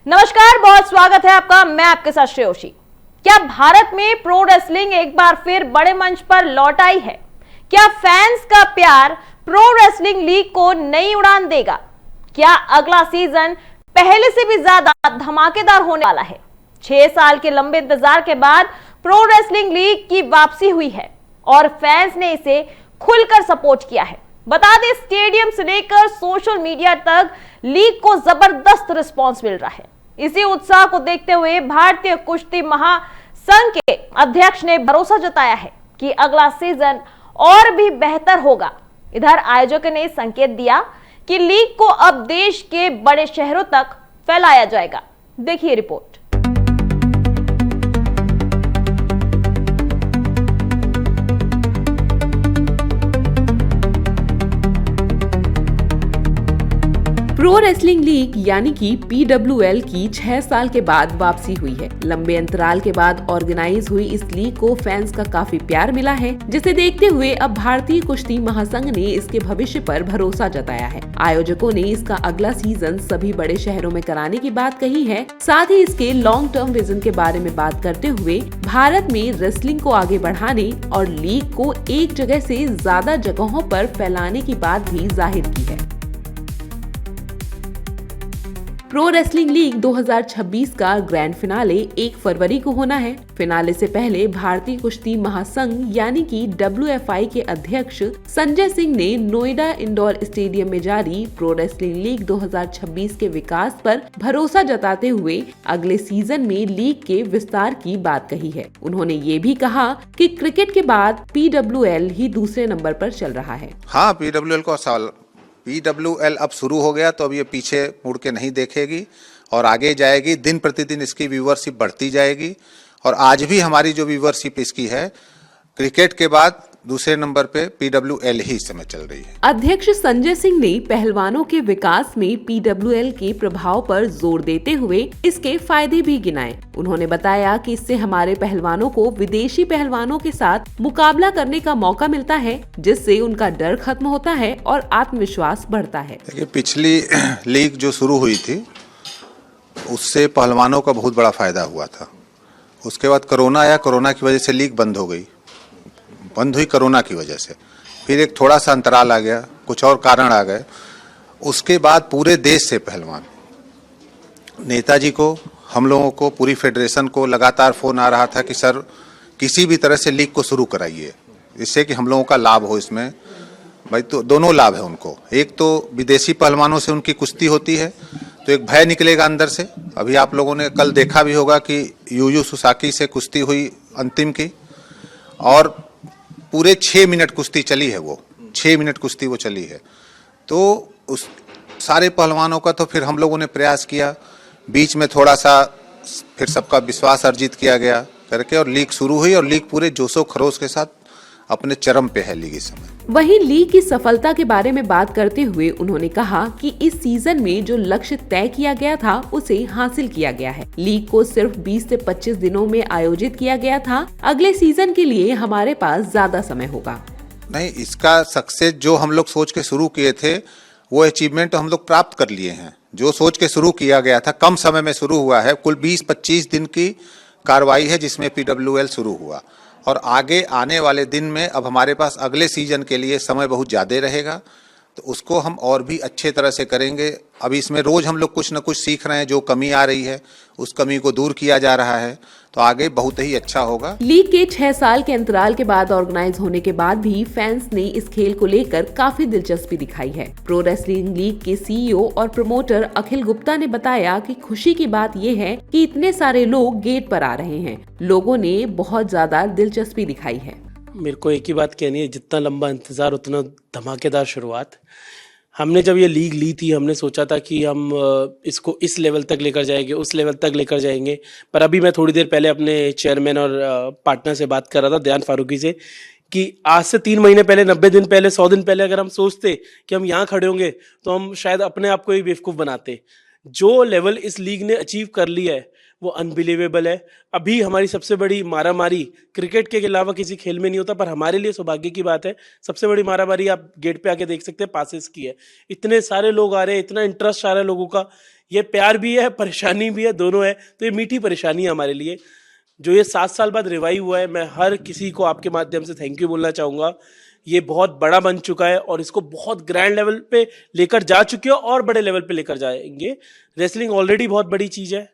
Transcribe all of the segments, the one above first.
नमस्कार, बहुत स्वागत है आपका। मैं आपके साथ श्रेयोशी। क्या भारत में प्रो रेसलिंग एक बार फिर बड़े मंच पर लौट आई है? क्या फैंस का प्यार प्रो रेसलिंग लीग को नई उड़ान देगा? क्या अगला सीजन पहले से भी ज्यादा धमाकेदार होने वाला है? 6 साल के लंबे इंतजार के बाद प्रो रेसलिंग लीग की वापसी हुई है और फैंस ने इसे खुलकर सपोर्ट किया है। बता दें, स्टेडियम से लेकर सोशल मीडिया तक लीग को जबरदस्त रिस्पांस मिल रहा है। इसी उत्साह को देखते हुए भारतीय कुश्ती महासंघ के अध्यक्ष ने भरोसा जताया है कि अगला सीजन और भी बेहतर होगा। इधर आयोजकों ने संकेत दिया कि लीग को अब देश के बड़े शहरों तक फैलाया जाएगा। देखिए रिपोर्ट। प्रो रेसलिंग लीग यानी कि PWL की 6 साल के बाद वापसी हुई है। लंबे अंतराल के बाद ऑर्गेनाइज हुई इस लीग को फैंस का काफी प्यार मिला है, जिसे देखते हुए अब भारतीय कुश्ती महासंघ ने इसके भविष्य पर भरोसा जताया है। आयोजकों ने इसका अगला सीजन सभी बड़े शहरों में कराने की बात कही है। साथ ही इसके लॉन्ग टर्म विजन के बारे में बात करते हुए भारत में रेसलिंग को आगे बढ़ाने और लीग को एक जगह से ज्यादा जगहों पर फैलाने की बात भी जाहिर की है। प्रो रेसलिंग लीग 2026 का ग्रैंड फिनाले 1 फरवरी को होना है। फिनाले से पहले भारतीय कुश्ती महासंघ यानी कि WFI के अध्यक्ष संजय सिंह ने नोएडा इंडोर स्टेडियम में जारी प्रो रेसलिंग लीग 2026 के विकास पर भरोसा जताते हुए अगले सीजन में लीग के विस्तार की बात कही है। उन्होंने ये भी कहा कि क्रिकेट के बाद PWL ही दूसरे नंबर पर चल रहा है। हाँ, PWL अब शुरू हो गया तो अब ये पीछे मुड़ के नहीं देखेगी और आगे जाएगी। दिन प्रतिदिन इसकी व्यूवरशिप बढ़ती जाएगी और आज भी हमारी जो व्यूवरशिप इसकी है, क्रिकेट के बाद दूसरे नंबर पे PWL ही इस समय चल रही है। अध्यक्ष संजय सिंह ने पहलवानों के विकास में PWL के प्रभाव पर जोर देते हुए इसके फायदे भी गिनाए। उन्होंने बताया कि इससे हमारे पहलवानों को विदेशी पहलवानों के साथ मुकाबला करने का मौका मिलता है, जिससे उनका डर खत्म होता है और आत्मविश्वास बढ़ता है। देखिए, पिछली लीग जो शुरू हुई थी उससे पहलवानों का बहुत बड़ा फायदा हुआ था। उसके बाद कोरोना आया, कोरोना की वजह से लीग बंद हुई कोरोना की वजह से। फिर एक थोड़ा सा अंतराल आ गया, कुछ और कारण आ गए। उसके बाद पूरे देश से पहलवान, नेताजी को, हम लोगों को, पूरी फेडरेशन को लगातार फोन आ रहा था कि सर किसी भी तरह से लीग को शुरू कराइए, जिससे कि हम लोगों का लाभ हो। इसमें भाई तो दोनों लाभ है उनको। एक तो विदेशी पहलवानों से उनकी कुश्ती होती है तो एक भय निकलेगा अंदर से। अभी आप लोगों ने कल देखा भी होगा कि यूयू सुसाकी से कुश्ती हुई अंतिम की, और पूरे 6 मिनट कुश्ती चली है। वो 6 मिनट कुश्ती वो चली है। तो उस सारे पहलवानों का तो फिर हम लोगों ने प्रयास किया, बीच में थोड़ा सा फिर सबका विश्वास अर्जित किया गया करके, और लीग शुरू हुई और लीग पूरे जोशो खरोश के साथ अपने चरम पे है लीग इस समय। वहीं लीग की सफलता के बारे में बात करते हुए उन्होंने कहा कि इस सीजन में जो लक्ष्य तय किया गया था उसे हासिल किया गया है। लीग को सिर्फ 20 से 25 दिनों में आयोजित किया गया था। अगले सीजन के लिए हमारे पास ज्यादा समय होगा। नहीं, इसका सक्सेस जो हम लोग सोच के शुरू किए थे वो अचीवमेंट हम लोग प्राप्त कर लिए हैं। जो सोच के शुरू किया गया था कम समय में शुरू हुआ है। कुल 20-25 दिन की कार्रवाई है जिसमें PWL शुरू हुआ, और आगे आने वाले दिन में अब हमारे पास अगले सीजन के लिए समय बहुत ज़्यादा रहेगा, तो उसको हम और भी अच्छे तरह से करेंगे। अभी इसमें रोज हम लोग कुछ न कुछ सीख रहे हैं। जो कमी आ रही है उस कमी को दूर किया जा रहा है, तो आगे बहुत ही अच्छा होगा। लीग के 6 साल के अंतराल के बाद ऑर्गेनाइज होने के बाद भी फैंस ने इस खेल को लेकर काफी दिलचस्पी दिखाई है। प्रो रेसलिंग लीग के CEO और प्रमोटर अखिल गुप्ता ने बताया कि खुशी की बात ये है कि इतने सारे लोग गेट पर आ रहे हैं। लोगों ने बहुत ज्यादा दिलचस्पी दिखाई है। मेरे को एक ही बात कहनी है, जितना लंबा इंतजार उतना धमाकेदार शुरुआत। हमने जब ये लीग ली थी हमने सोचा था कि हम इसको इस लेवल तक लेकर जाएंगे, उस लेवल तक लेकर जाएंगे। पर अभी मैं थोड़ी देर पहले अपने चेयरमैन और पार्टनर से बात कर रहा था, दयान फारूकी से, कि आज से 3 महीने पहले, 90 दिन पहले, 100 दिन पहले अगर हम सोचते कि हम यहाँ खड़े होंगे तो हम शायद अपने आप को ही बेवकूफ़ बनाते। जो लेवल इस लीग ने अचीव कर लिया है वो अनबिलीवेबल है। अभी हमारी सबसे बड़ी मारामारी क्रिकेट के अलावा किसी खेल में नहीं होता, पर हमारे लिए सौभाग्य की बात है सबसे बड़ी मारामारी आप गेट पे आके देख सकते हैं पासेस की है। इतने सारे लोग आ रहे हैं, इतना इंटरेस्ट आ रहा है लोगों का। ये प्यार भी है, परेशानी भी है, दोनों है। तो ये मीठी परेशानी है हमारे लिए। जो ये 7 साल बाद रिवाइव हुआ है, मैं हर किसी को आपके माध्यम से थैंक यू बोलना चाहूँगा। ये बहुत बड़ा बन चुका है और इसको बहुत ग्रैंड लेवल पे लेकर जा चुके हो और बड़े लेवल पे लेकर जाएंगे। रेसलिंग ऑलरेडी बहुत बड़ी चीज़ है,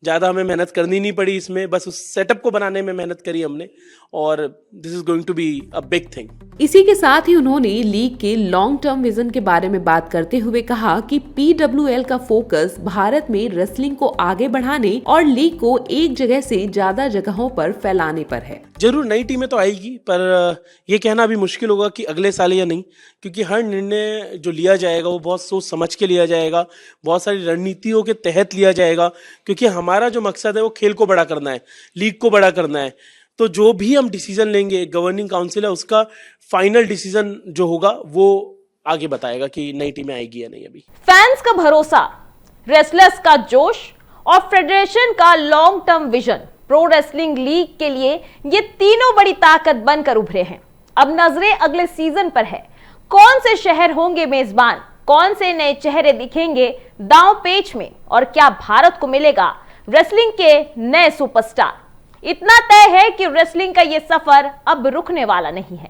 ज़्यादा हमें मेहनत करनी नहीं पड़ी इसमें, बस उस सेटअप को बनाने में मेहनत करी हमने और this is going to be a big thing. इसी के साथ ही उन्होंने लीग के लॉन्ग टर्म विजन के बारे में बात करते हुए कहा कि PWL का फोकस भारत में रेसलिंग को आगे बढ़ाने और लीग को एक जगह से ज्यादा जगहों पर फैलाने पर है। जरूर नई टीमें तो आएगी, पर यह कहना अभी मुश्किल होगा कि अगले साल या नहीं, क्योंकि हर निर्णय जो लिया जाएगा वो बहुत सोच समझ के लिया जाएगा, बहुत सारी रणनीतियों के तहत लिया जाएगा, क्योंकि हमारा जो मकसद है वो खेल को बड़ा करना है, लीग को बड़ा करना है। तो जो भी हम डिसीजन लेंगे, गवर्निंग काउंसिल है, उसका फाइनल डिसीजन जो होगा वो आगे बताएगा कि नई टीमें आएगी या नहीं। अभी फैंस का भरोसा, रेसलर्स का जोश और फेडरेशन का long term vision pro wrestling league के लिए ये तीनों बड़ी ताकत बनकर उभरे हैं। अब नजरें अगले सीजन पर है। कौन से शहर होंगे मेजबान, कौन से नए चेहरे दिखेंगे दांव पेच में और क्या भारत को मिलेगा रेसलिंग के नए सुपरस्टार। इतना तय है कि रेसलिंग का ये सफर अब रुकने वाला नहीं है।